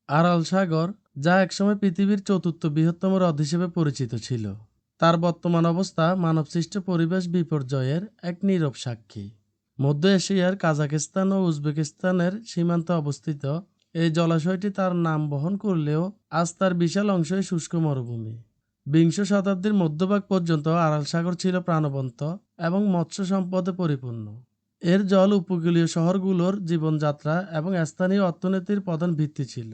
Aral সাগর, যা একসময় পৃথিবীর চতুর্থ বৃহত্তম হ্রদ হিসেবে পরিচিত ছিল, তার বর্তমান অবস্থা মানবসৃষ্ট পরিবেশ বিপর্যয়ের এক নীরব সাক্ষী। মধ্য এশিয়ার কাজাখস্তান ও উজবেকিস্তানের সীমান্তে অবস্থিত এই জলাশয়টি তার নাম বহন করলেও আজ তার বিশাল অংশই শুষ্ক মরুভূমি। বিংশ শতাব্দীর মধ্যভাগ পর্যন্ত আরাল সাগর ছিল প্রাণবন্ত এবং মৎস্য সম্পদে পরিপূর্ণ। এর জল উপকূলীয় শহরগুলোর জীবনযাত্রা এবং স্থানীয় অর্থনীতির প্রধান ভিত্তি ছিল।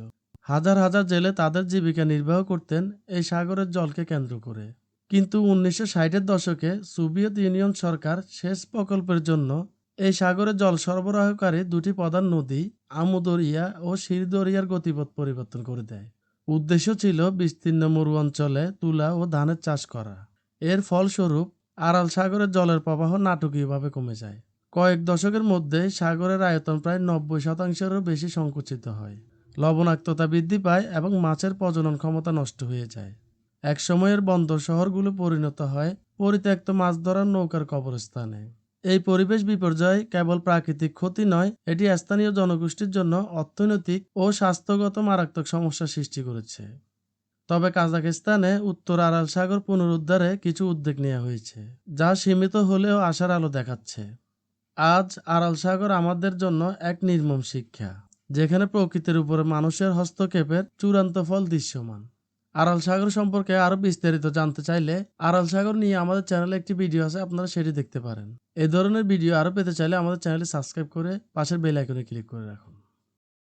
হাজার হাজার জেলে তাদের জীবিকা নির্বাহ করতেন এই সাগরের জলকে কেন্দ্র করে। কিন্তু ১৯৬০-এর দশকে সোভিয়েত ইউনিয়ন সরকার সেচ প্রকল্পের জন্য এই সাগরে জল সরবরাহকারী দুটি প্রধান নদী আমু দরিয়া ও শির দরিয়ার গতিপথ পরিবর্তন করে দেয়। উদ্দেশ্য ছিল বিস্তীর্ণ মরু অঞ্চলে তুলা ও ধানের চাষ করা। এর ফলস্বরূপ আরাল সাগরের জলের প্রবাহ নাটকীয়ভাবে কমে যায়। কয়েক দশকের মধ্যে সাগরের আয়তন প্রায় ৯০%-এরও বেশি সংকুচিত হয়। লবণাক্ততা বৃদ্ধি পায় এবং মাছের প্রজনন ক্ষমতা নষ্ট হয়ে যায়। একসময়ের বন্দর শহরগুলো পরিণত হয় পরিত্যক্ত মাছ ধরার নৌকার কবরস্থানে। এই পরিবেশ বিপর্যয় কেবল প্রাকৃতিক ক্ষতি নয়, এটি স্থানীয় জনগোষ্ঠীর জন্য অর্থনৈতিক ও স্বাস্থ্যগত মারাত্মক সমস্যা সৃষ্টি করেছে। তবে কাজাখস্তানে উত্তর আরাল সাগর পুনরুদ্ধারে কিছু উদ্যোগ নেওয়া হয়েছে, যা সীমিত হলেও আশার আলো দেখাচ্ছে। আজ আরাল সাগর আমাদের জন্য এক নির্মম শিক্ষা, যেখানে প্রকৃতির উপরে মানুষের হস্তক্ষেপের চূড়ান্ত ফল দৃশ্যমান। আরাল সাগর সম্পর্কে আরো বিস্তারিত জানতে চাইলে আরাল সাগর নিয়ে আমাদের চ্যানেলে একটি ভিডিও আছে, আপনারা সেটি দেখতে পারেন। এই ধরনের ভিডিও আরো পেতে চাইলে আমাদের চ্যানেলটি সাবস্ক্রাইব করে পাশের বেল আইকনে ক্লিক করে রাখুন।